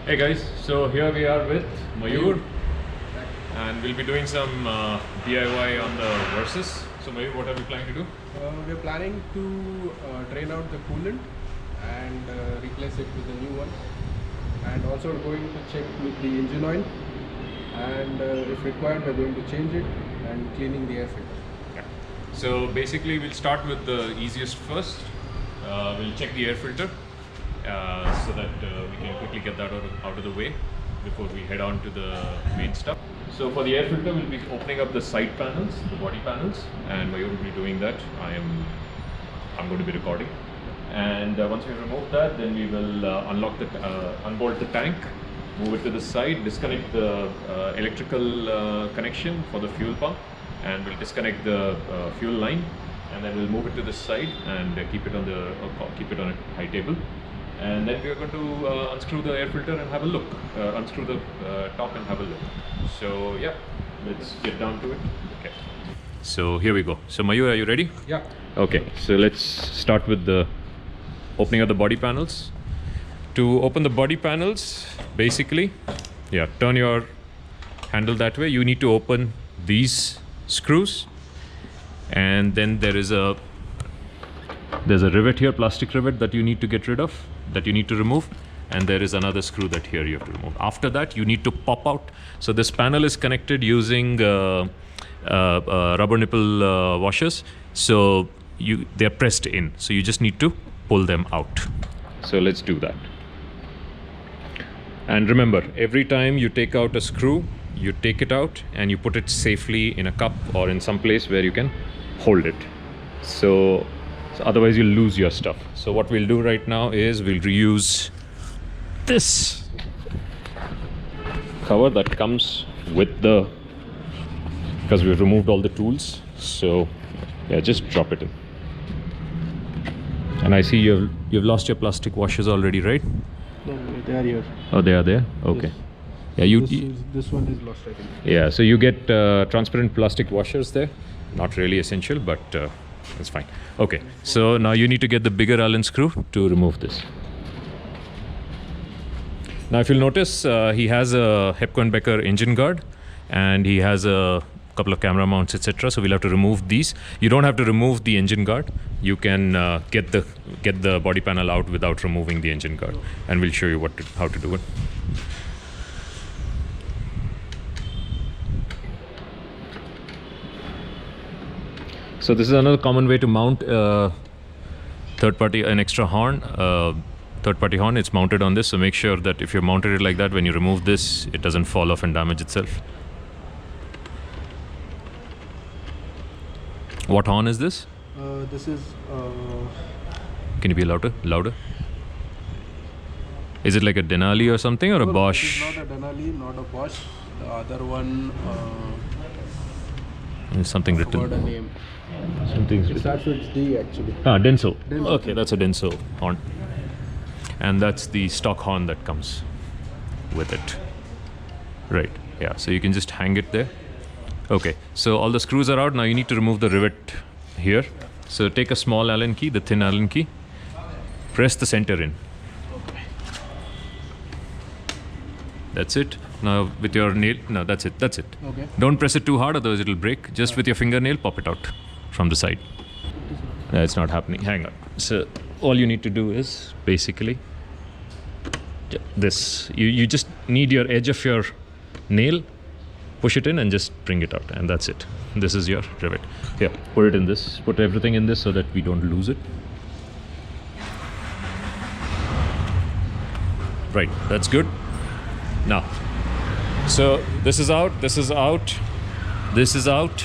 Hey guys, so here we are with Mayur and we'll be doing some DIY on the Versys. So Mayur, what are we planning to do? We're planning to drain out the coolant and replace it with a new one, and also we're going to check with the engine oil, and if required we're going to change it and cleaning the air filter. Yeah. So basically we'll start with the easiest first. We'll check the air filter so that we can quickly get that out of the way before we head on to the main stuff. So for the air filter, we'll be opening up the side panels, the body panels, and Mayur will be doing that. I'm going to be recording. And once we remove that, then we will unbolt the tank, move it to the side, disconnect the electrical connection for the fuel pump, and we'll disconnect the fuel line, and then we'll move it to the side and keep it on a high table. And then we are going to unscrew the air filter and have a look. Unscrew the top and have a look. So yeah, let's get down to it. Okay. So here we go. So Mayur, are you ready? Yeah. Okay. So let's start with the opening of the body panels. To open the body panels, basically, yeah, turn your handle that way. You need to open these screws, and then there's a rivet here, plastic rivet, that you need to get rid of, that you need to remove, and there is another screw that here you have to remove. After that, you need to pop out. So this panel is connected using rubber nipple washers. So they're pressed in. So you just need to pull them out. So let's do that. And remember, every time you take out a screw, you take it out and you put it safely in a cup or in some place where you can hold it. So otherwise you'll lose your stuff. So what we'll do right now is we'll reuse this cover that comes with because we've removed all the tools. So yeah, just drop it in. And I see you've lost your plastic washers already, right? No, they are here. Oh, they are there? Okay. Yes. Yeah, this one is lost, I think. yeah, so you get transparent plastic washers there. Not really essential, but that's fine. Okay, so now you need to get the bigger Allen screw to remove this. Now if you'll notice, he has a Hepco & Becker engine guard, and he has a couple of camera mounts, etc. So we'll have to remove these. You don't have to remove the engine guard. You can get the body panel out without removing the engine guard, and we'll show you how to do it. So this is another common way to mount an extra horn, third-party horn. It's mounted on this, so make sure that if you mounted it like that, when you remove this, it doesn't fall off and damage itself. What horn is this? This is... Can you be louder? Is it like a Denali or something, or a Bosch? It is not a Denali, not a Bosch. The other one... There's something I forgot written. a name. Something's It starts with D actually. Denso. Denso. Okay, that's a Denso horn. And that's the stock horn that comes with it. Right, yeah, so you can just hang it there. Okay, so all the screws are out. Now you need to remove the rivet here. So take a small Allen key, the thin Allen key, press the center in. That's it. Now with your nail, no, that's it. Okay. Don't press it too hard, otherwise it'll break. Just with your fingernail, pop it out from the side. It's not happening. Hang on. So all you need to do is basically this. You just need your edge of your nail, push it in and just bring it out, and that's it. This is your rivet. Here, put it in this. Put everything in this so that we don't lose it. Right, that's good. Now, so this is out, this is out, this is out,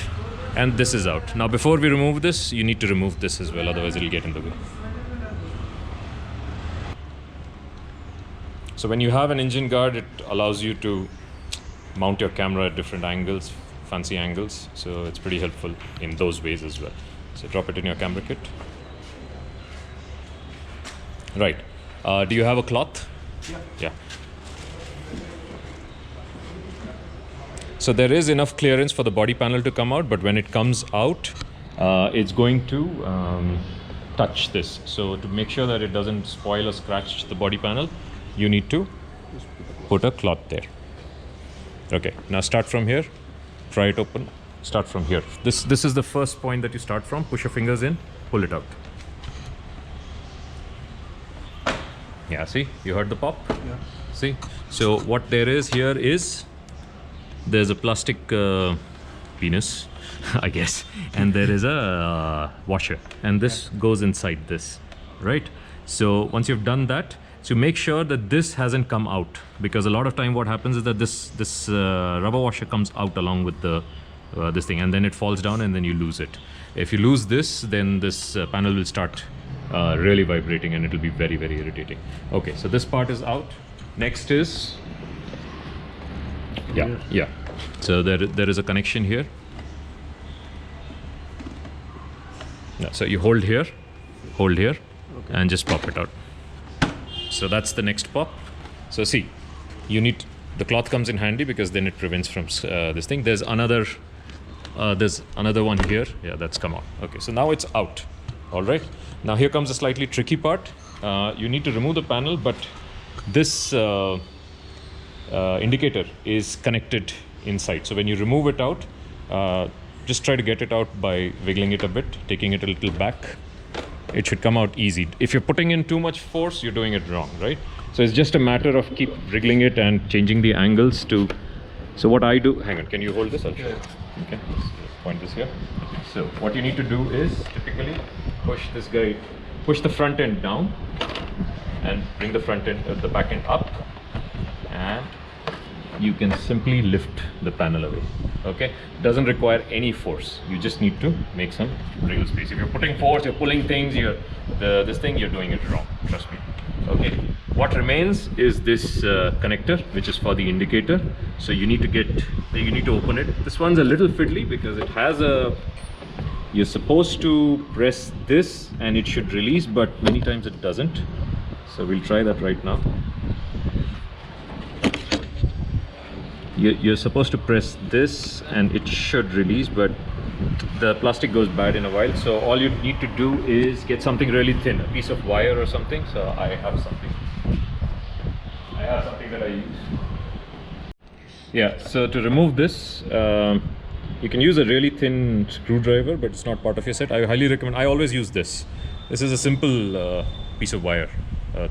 and this is out. Now before we remove this, you need to remove this as well, otherwise it'll get in the way. So when you have an engine guard, it allows you to mount your camera at different angles, fancy angles. So it's pretty helpful in those ways as well. So drop it in your camera kit. Right. Do you have a cloth? Yeah. So there is enough clearance for the body panel to come out, but when it comes out, it's going to touch this. So to make sure that it doesn't spoil or scratch the body panel, you need to put a cloth there. Okay, now start from here, try it open, start from here. This is the first point that you start from. Push your fingers in, pull it out. Yeah, see, you heard the pop? Yeah. See, so what there is here is there's a plastic penis, I guess, and there is a washer, and this goes inside this, right? So once you've done that, so make sure that this hasn't come out, because a lot of time what happens is that this rubber washer comes out along with the this thing, and then it falls down and then you lose it. If you lose this, then this panel will start really vibrating and it will be very, very irritating. Okay, so this part is out. Next is yeah. So there is a connection here. Yeah, so you hold here, okay, and just pop it out. So that's the next pop. So see, you need, the cloth comes in handy because then it prevents from this thing. There's another one here. Yeah, that's come out. Okay, so now it's out. All right. Now here comes a slightly tricky part. You need to remove the panel, but this indicator is connected inside. So when you remove it out, just try to get it out by wiggling it a bit, taking it a little back. It should come out easy. If you're putting in too much force, you're doing it wrong, right? So it's just a matter of keep wriggling it and changing the angles to. So what I do, hang on, can you hold this? I'll show you. Okay, let's point this here. So what you need to do is typically push this guy, push the front end down and bring the front end, the back end up, and you can simply lift the panel away. Okay, doesn't require any force. You just need to make some wriggle space. If you're putting force, you're pulling things, this thing, you're doing it wrong. Trust me. Okay, what remains is this connector, which is for the indicator. So you need to open it. This one's a little fiddly because it has a. You're supposed to press this and it should release, but many times it doesn't. So we'll try that right now. You're supposed to press this and it should release, but the plastic goes bad in a while. So all you need to do is get something really thin, a piece of wire or something. So I have something that I use. Yeah, so to remove this, you can use a really thin screwdriver, but it's not part of your set. I highly recommend, I always use this. This is a simple piece of wire,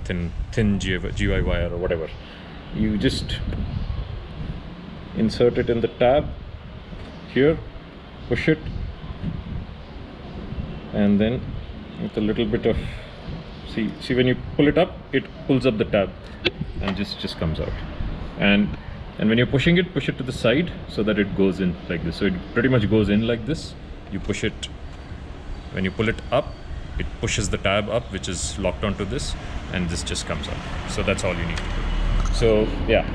thin GI wire or whatever. You just insert it in the tab here, push it, and then with a little bit of, see when you pull it up, it pulls up the tab and just comes out. And when you're pushing it, push it to the side so that it goes in like this. So it pretty much goes in like this. You push it, when you pull it up, it pushes the tab up, which is locked onto this, and this just comes out. So that's all you need to do. So yeah,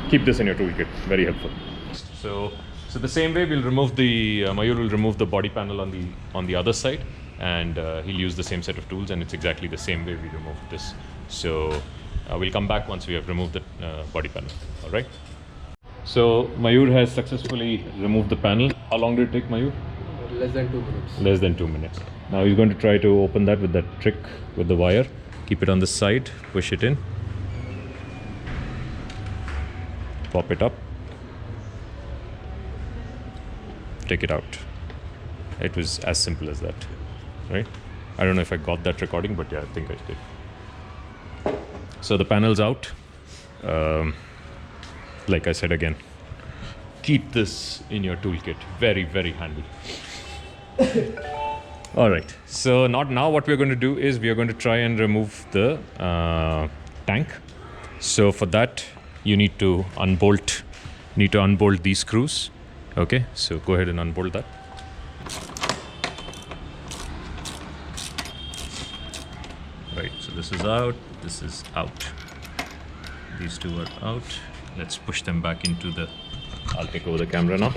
keep this in your toolkit, very helpful. So the same way we'll remove the, Mayur will remove the body panel on the other side, and he'll use the same set of tools, and it's exactly the same way we remove this. So we'll come back once we have removed the body panel, all right? So Mayur has successfully removed the panel. How long did it take, Mayur? Less than 2 minutes. Less than 2 minutes. Now he's going to try to open that with that trick with the wire. Keep it on the side, push it in. Pop it up, take it out. It was as simple as that, right? I don't know if I got that recording, but yeah, I think I did. So the panel's out. Like I said again, keep this in your toolkit. Very, very handy. All right, so now what we're going to do is we are going to try and remove the tank. So for that, you need to unbolt these screws. Okay, so go ahead and unbolt that. Right, so this is out, this is out. These two are out. Let's push them back into the, I'll take over the camera now.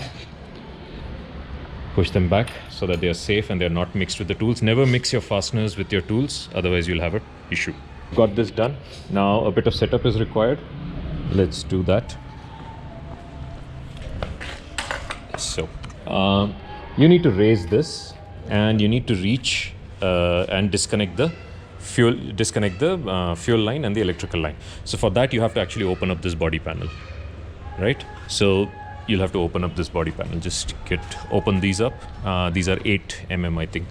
Push them back so that they are safe and they're not mixed with the tools. Never mix your fasteners with your tools, otherwise you'll have an issue. Got this done. Now a bit of setup is required. Let's do that. So you need to raise this and you need to reach and disconnect the disconnect the fuel line and the electrical line. So for that you have to actually open up this body panel, right? So you'll have to open up this body panel. Just open these up. These are 8 mm, I think.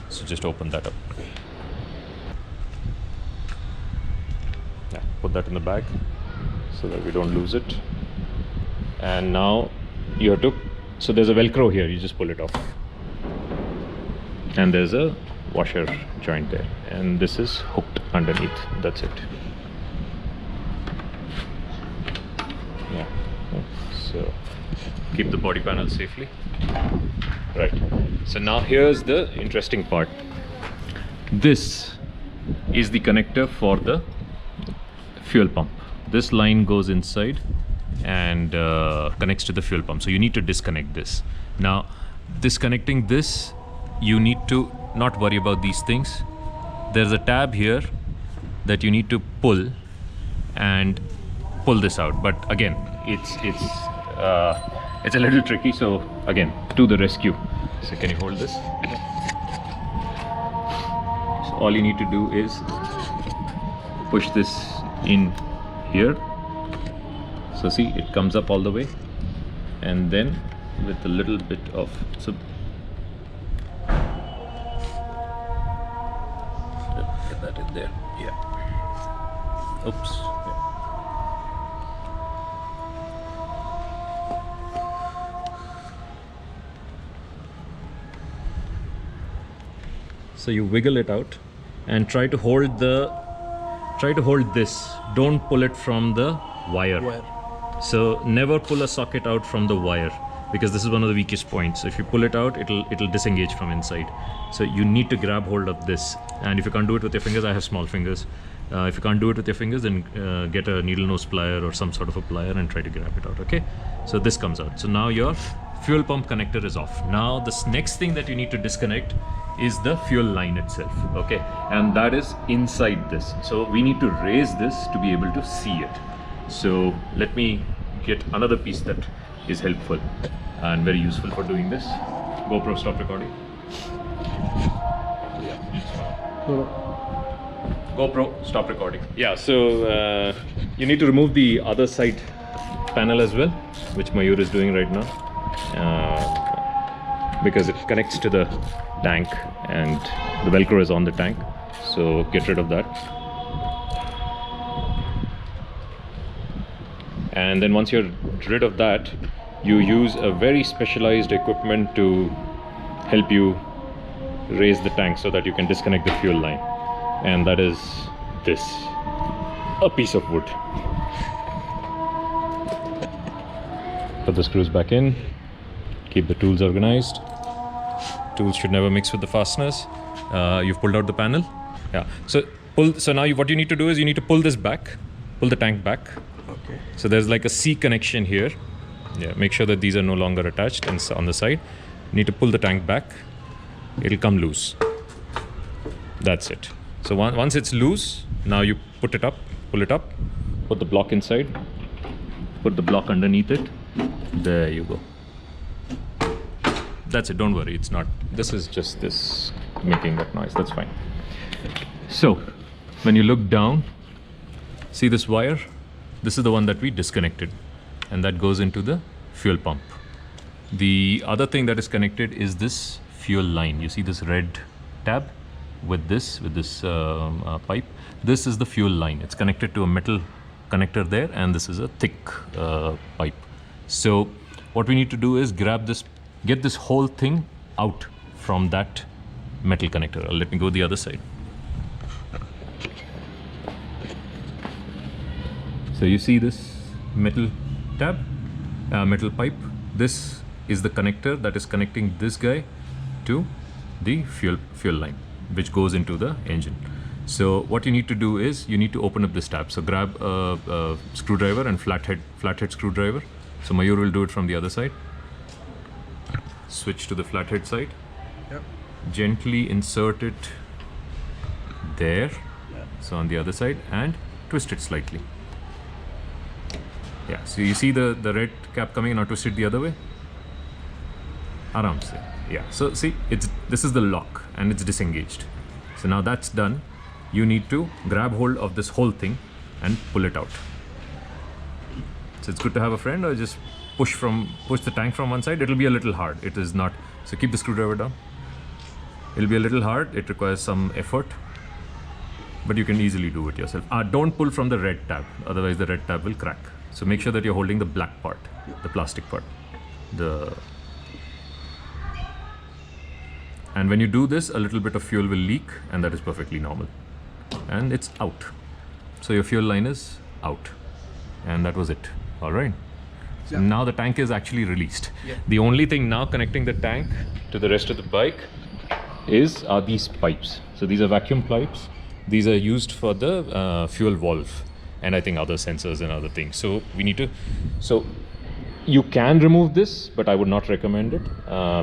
So just open that up. Yeah, put that in the bag so that we don't lose it. And now you have to, so there's a Velcro here, you just pull it off. And there's a washer joint there. And this is hooked underneath, that's it. Yeah, so keep the body panel safely. Right, so now here's the interesting part. This is the connector for the fuel pump. This line goes inside and connects to the fuel pump. So you need to disconnect this. Now, disconnecting this, you need to not worry about these things. There's a tab here that you need to pull and pull this out. But again, it's a little tricky. So again, to the rescue. So can you hold this? So all you need to do is push this in here. So see, it comes up all the way, and then with a little bit of get that in there. Yeah. Oops. Yeah. So you wiggle it out and try to hold this. Don't pull it from the wire. So never pull a socket out from the wire, because this is one of the weakest points. If you pull it out, it'll disengage from inside. So you need to grab hold of this. And if you can't do it with your fingers, I have small fingers. If you can't do it with your fingers, then get a needle nose plier or some sort of a plier and try to grab it out. Okay, so this comes out. So now your fuel pump connector is off. Now this next thing that you need to disconnect is the fuel line itself. Okay, and that is inside this. So we need to raise this to be able to see it. So let me get another piece that is helpful and very useful for doing this. GoPro, stop recording. GoPro, stop recording. Yeah, so you need to remove the other side panel as well, which Mayur is doing right now, because it connects to the tank and the Velcro is on the tank. So get rid of that. And then once you're rid of that, you use a very specialized equipment to help you raise the tank so that you can disconnect the fuel line. And that is this, a piece of wood. Put the screws back in, keep the tools organized. Tools should never mix with the fasteners. You've pulled out the panel. Yeah, so now what you need to do is you need to pull this back, pull the tank back. Okay. So there's like a C connection here. Yeah, make sure that these are no longer attached, and on the side you need to pull the tank back. It'll come loose. That's it. So once it's loose, now you pull it up, put the block inside, put the block underneath it. There you go. That's it, don't worry, it's not, this is just this making that noise, that's fine. So when you look down, see this wire? This is the one that we disconnected, and that goes into the fuel pump. The other thing that is connected is this fuel line. You see this red tab with this pipe? This is the fuel line. It's connected to a metal connector there, and this is a thick pipe. So what we need to do is grab this, get this whole thing out from that metal connector. Let me go the other side. So you see this metal tab, metal pipe. This is the connector that is connecting this guy to the fuel line, which goes into the engine. So what you need to do is you need to open up this tab. So grab a screwdriver and flathead screwdriver. So Mayur will do it from the other side. Switch to the flathead side. Yep. Gently insert it there. Yeah. So on the other side, and twist it slightly. Yeah, so you see the red cap coming, now twist it the other way. Aram se. Yeah, so see, this is the lock and it's disengaged. So now that's done. you need to grab hold of this whole thing and pull it out. So it's good to have a friend, or just push the tank from one side. It'll be a little hard. It is not. So keep the screwdriver down. It'll be a little hard. It requires some effort, but you can easily do it yourself. Don't pull from the red tab, otherwise the red tab will crack. So make sure that you're holding the black part, the plastic part. And when you do this, a little bit of fuel will leak, and that is perfectly normal. And it's out. So your fuel line is out. And that was it. All right. So now the tank is actually released. Yeah. The only thing now connecting the tank to the rest of the bike are these pipes. So these are vacuum pipes. These are used for the fuel valve, and I think other sensors and other things. So we need to, so you can remove this, but I would not recommend it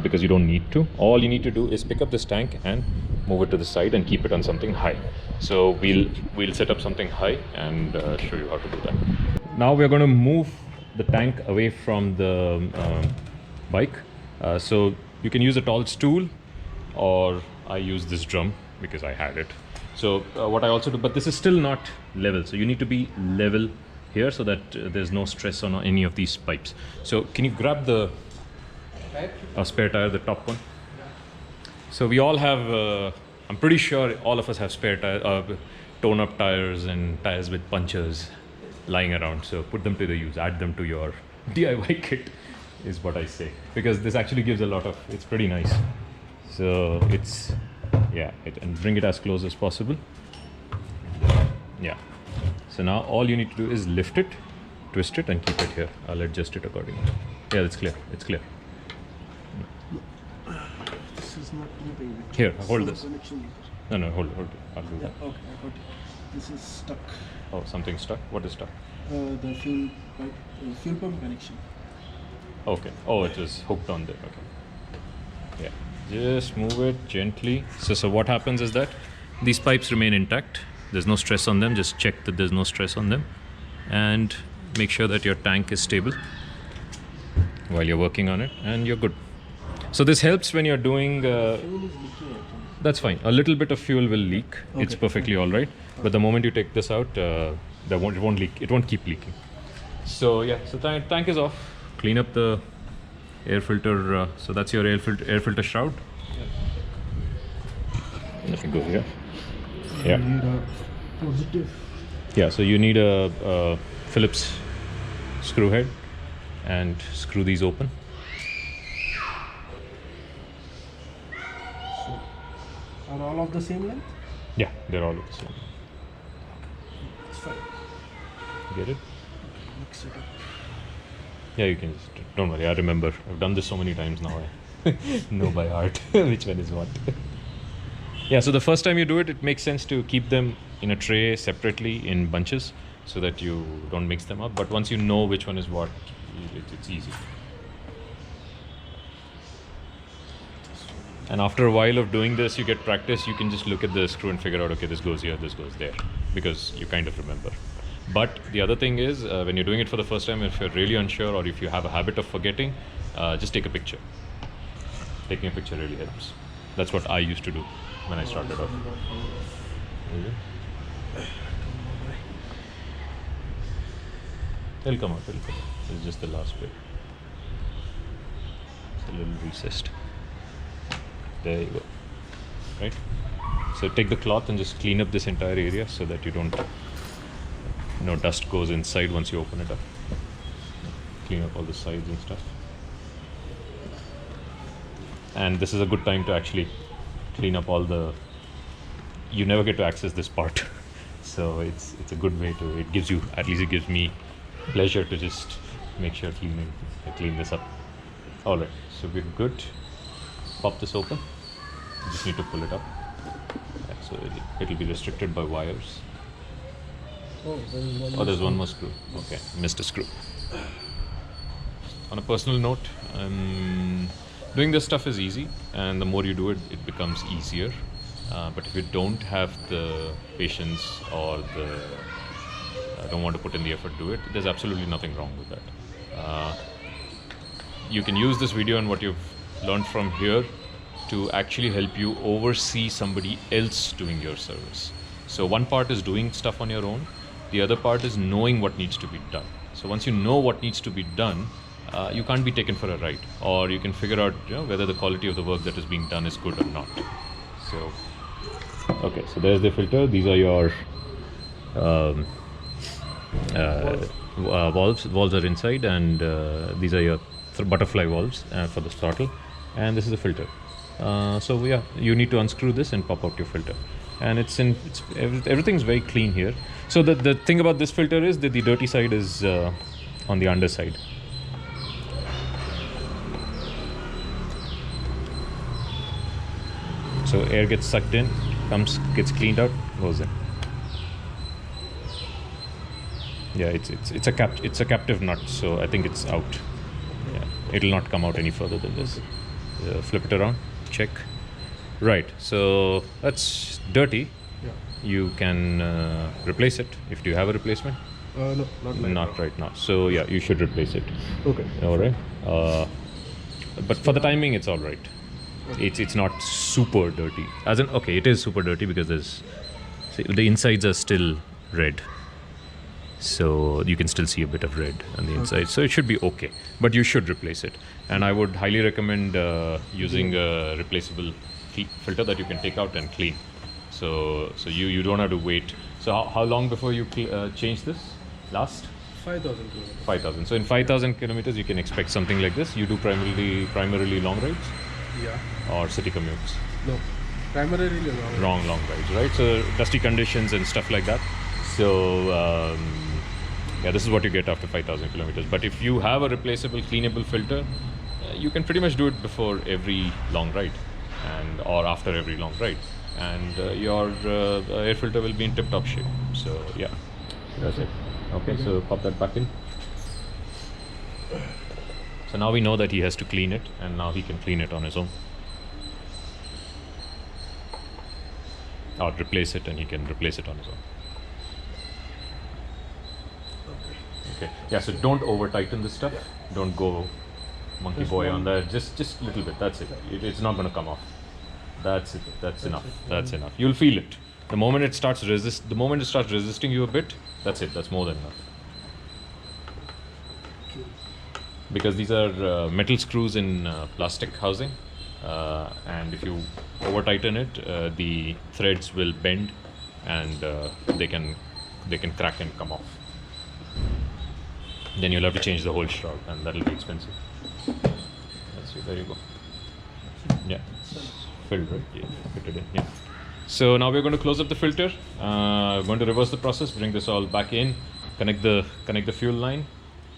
because you don't need to. All you need to do is pick up this tank and move it to the side and keep it on something high. So we'll set up something high and show you how to do that. Now we're going to move the tank away from the bike. So you can use a tall stool, or I use this drum because I had it. So what I also do, but this is still not level. So you need to be level here so that there's no stress on any of these pipes. So can you grab the spare tire, the top one? So we all have, I'm pretty sure all of us have spare tire, tone up tires and tires with punctures lying around. So put them to the use, add them to your DIY kit is what I say. Because this actually gives a lot of, it's pretty nice. So it's, yeah, and bring it as close as possible. Yeah. So now all you need to do is lift it, twist it, and keep it here. I'll adjust it accordingly. Yeah, it's clear. It's clear. This is not moving. Here, hold this. No, hold it. I'll do that. Okay, I got it. This is stuck. Oh, something's stuck? What is stuck? The fuel pipe, fuel pump connection. Okay. Oh, it was hooked on there. Okay. Yeah. Just move it gently. So what happens is that these pipes remain intact. There's no stress on them. Just check that there's no stress on them, and make sure that your tank is stable while you're working on it, and you're good. So this helps when you're doing. That's fine. A little bit of fuel will leak. Okay. It's perfectly all right. But the moment you take this out, it won't leak. It won't keep leaking. So yeah. So tank is off. Clean up the air filter. So that's your air filter shroud. Let me go here. Yeah. Need a positive. Yeah. So you need a Phillips screw head and screw these open. So are all of the same length? Yeah, they're all of the same. It's fine. Get it? Mix it up. Yeah, you can just, don't worry, I remember. I've done this so many times now. I know by heart which one is what. Yeah, so the first time you do it, it makes sense to keep them in a tray separately in bunches so that you don't mix them up. But once you know which one is what, it's easy. And after a while of doing this, you get practice. You can just look at the screw and figure out, okay, this goes here, this goes there, because you kind of remember. But the other thing is, when you're doing it for the first time, if you're really unsure or if you have a habit of forgetting, just take a picture. Taking a picture really helps. That's what I used to do when I started off. It'll come out, This is just the last bit. It's a little recessed. There you go. Right? So take the cloth and just clean up this entire area so that you don't, no dust goes inside once you open it up. Clean up all the sides and stuff. And this is a good time to actually clean up all the, you never get to access this part. So it's a good way to, it gives you, at least it gives me pleasure to just make sure I clean this up. Alright, so we're good. Pop this open. You just need to pull it up. Yeah, so it'll be restricted by wires. There's one more screw. Okay, missed a screw. On a personal note, doing this stuff is easy, and the more you do it, it becomes easier. But if you don't have the patience or don't want to put in the effort to do it, there's absolutely nothing wrong with that. You can use this video and what you've learned from here to actually help you oversee somebody else doing your service. So one part is doing stuff on your own, the other part is knowing what needs to be done. So once you know what needs to be done, you can't be taken for a ride, or you can figure out whether the quality of the work that is being done is good or not. So okay, so there's the filter. These are your valves. Valves are inside, and these are your butterfly valves for the throttle, and this is the filter. So yeah, you need to unscrew this and pop out your filter, and everything's very clean here. So the thing about this filter is that the dirty side is on the underside. So air gets sucked in, gets cleaned out, goes in. Yeah, it's a captive nut, so I think it's out. Yeah, it'll not come out any further than this. Flip it around, check. Right, so that's dirty. Yeah. You can replace it if you have a replacement. No, Not right now. So yeah, you should replace it. Okay. All right. But for the timing, it's all right. It's not super dirty. As in, okay, it is super dirty because the insides are still red. So you can still see a bit of red on the inside. So it should be okay. But you should replace it. And I would highly recommend using a replaceable filter that you can take out and clean. So you don't have to wait. So how long before you change this? Last? 5,000 kilometers. 5,000. So in 5,000 kilometers, you can expect something like this. You do primarily long rides? Yeah. Or city commutes? No. Primarily long. Long rides, right? So dusty conditions and stuff like that. So yeah, this is what you get after 5,000 kilometers. But if you have a replaceable, cleanable filter, you can pretty much do it before every long ride, or after every long ride, and your air filter will be in tip-top shape. So yeah, that's it. Okay, so pop that back in. So now we know that he has to clean it, and now he can clean it on his own. Or replace it, and he can replace it on his own. Okay. Yeah, so don't over tighten this stuff. Don't go monkey boy on that. Just a little bit. That's it. It's not going to come off. That's it. That's enough. That's enough. You'll feel it. The moment it starts resisting you a bit, that's it. That's more than enough. Because these are metal screws in plastic housing, and if you over tighten it, the threads will bend, and they can crack and come off. Then you'll have to change the whole shroud, and that'll be expensive. That's it. There you go. Yeah, filled, right? Yeah, fit it in. Yeah. So now we're going to close up the filter. Going to reverse the process. Bring this all back in. Connect the fuel line.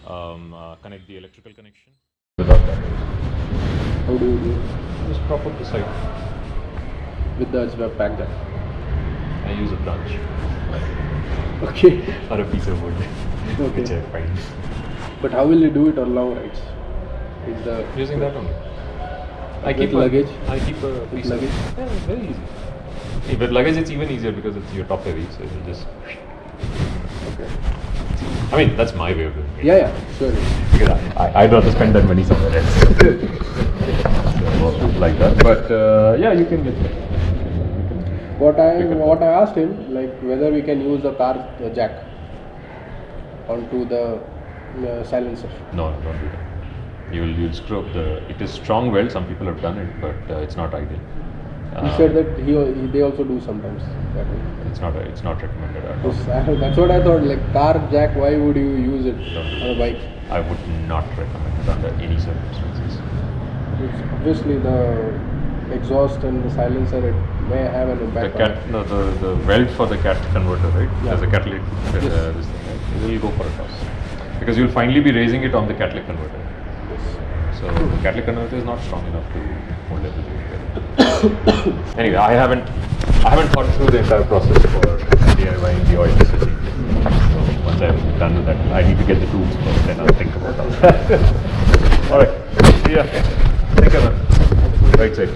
Connect the electrical connection. Without that, How do you do it? just prop up the side. With the pack that. I use a branch Okay. or a piece of wood, Okay. which I find. But how will you do it on long rides? Is the Using that only. With luggage? I keep a piece luggage? of. Yeah, it's very easy. With luggage, it's even easier because it's top heavy, so it'll just. Okay. I mean, that's my way of doing it. Yeah, sure. Because I'd rather spend that money somewhere else. So, like that. But yeah, you can get it. What I asked him, like whether we can use the car jack onto the silencer. No, don't do that. You'll screw up it is strong weld. Some people have done it, but it's not ideal. He said that they also do sometimes that way. It's not recommended at all. That's what I thought. Like car jack, why would you use it Don't do on a bike? I would not recommend it under any circumstances. It's obviously the exhaust and the silencer, it may have an impact. The weld for the cat converter, right? Yeah. There's a catalytic Yes. this thing, right? We'll go for a toss because you'll finally be raising it on the catalytic converter. So the catalytic converter is not strong enough to hold everything together. Anyway, I haven't thought through the entire process for DIYing the oil change. So once I'm done with that, I need to get the tools first, then I'll think about that. All right. Yeah. Take care, man. Right side.